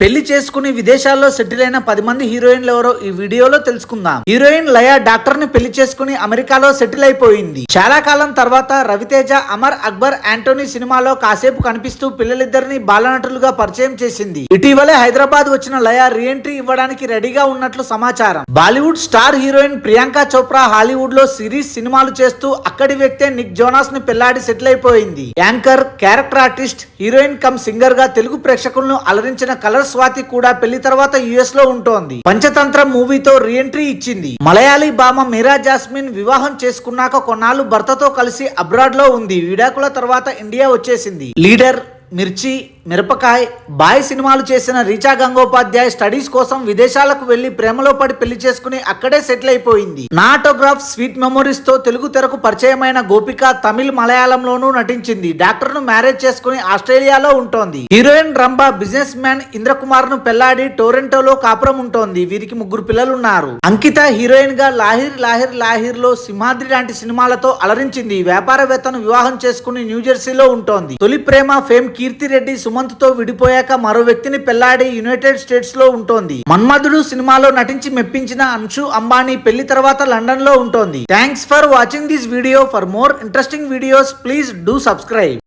పెళ్లి చేసుకుని విదేశాల్లో సెటిల్ అయిన 10 మంది హీరోయిన్లు ఎవరో ఈ వీడియోలో తెలుసుకుందాం. హీరోయిన్ లయ డాక్టర్ ని పెళ్లి చేసుకుని అమెరికాలో సెటిల్ అయిపోయింది. చాలా కాలం తర్వాత రవితేజ అమర్ అక్బర్ యాంటోనీ సినిమాలో కాసేపు కనిపిస్తూ పిల్లలిద్దరిని బాలనటులుగా పరిచయం చేసింది. ఇటీవలే హైదరాబాద్ వచ్చిన లయ రీఎంట్రీ ఇవ్వడానికి రెడీగా ఉన్నట్లు సమాచారం. Bollywood star heroine Priyanka Chopra Hollywood లో సిరీస్ సినిమాలు చేస్తూ అక్కడి వ్యక్తే నిక్ జోనాస్ ని పెళ్లాడి సెటిల్ అయిపోయింది. Anchor, character artist, heroine come singer గా తెలుగు ప్రేక్షకులను అలరించిన కలర్ స్వాతి కూడా పెళ్లి తర్వాత యుఎస్ లో ఉంటోంది. పంచతంత్రం మూవీతో రీఎంట్రీ ఇచ్చింది. మలయాళీ భామ మీరా జాస్మిన్ వివాహం చేసుకున్నాక కొన్నాళ్ళు భర్తతో కలిసి అబ్రాడ్ లో ఉంది. విడాకుల తర్వాత ఇండియా వచ్చేసింది. లీడర్, మిర్చి, మిరపకాయ్, బాయ్ సినిమాలు చేసిన రీచా గంగోపాధ్యాయ్ స్టడీస్ కోసం విదేశాలకు వెళ్లి ప్రేమలో పడి పెళ్లి చేసుకుని అక్కడే సెటిల్ అయిపోయింది. నా ఆటోగ్రాఫ్, స్వీట్ మెమోరీస్ తో తెలుగు తెరకు పరిచయమైన గోపిక తమిళ్, మలయాళంలోనూ నటించింది. డాక్టర్ ను మ్యారేజ్ చేసుకుని ఆస్ట్రేలియాలో ఉంటోంది. Heroine Rambha business man Indrakumar ను పెళ్లాడి టొరంటోలో కాపురం ఉంటోంది. వీరికి 3 పిల్లలున్నారు. అంకిత హీరోయిన్ గా లాహిర్ లాహిర్ లాహిర్ లో సింహాద్రి లాంటి సినిమాలతో అలరించింది. వ్యాపారవేత్తను వివాహం చేసుకుని న్యూజెర్సీలో ఉంటోంది. తొలి ప్రేమ ఫేమ్ కీర్తి రెడ్డి సుమంత్ తో విడిపోయాక మరో వ్యక్తిని పెళ్లాడి యునైటెడ్ స్టేట్స్ లో ఉంటోంది. మన్మధుడు సినిమాలో నటించి మెప్పించిన అన్షు అంబానీ పెళ్లి తర్వాత లండన్ లో ఉంటోంది. Thanks for watching this video. For more interesting videos please do subscribe.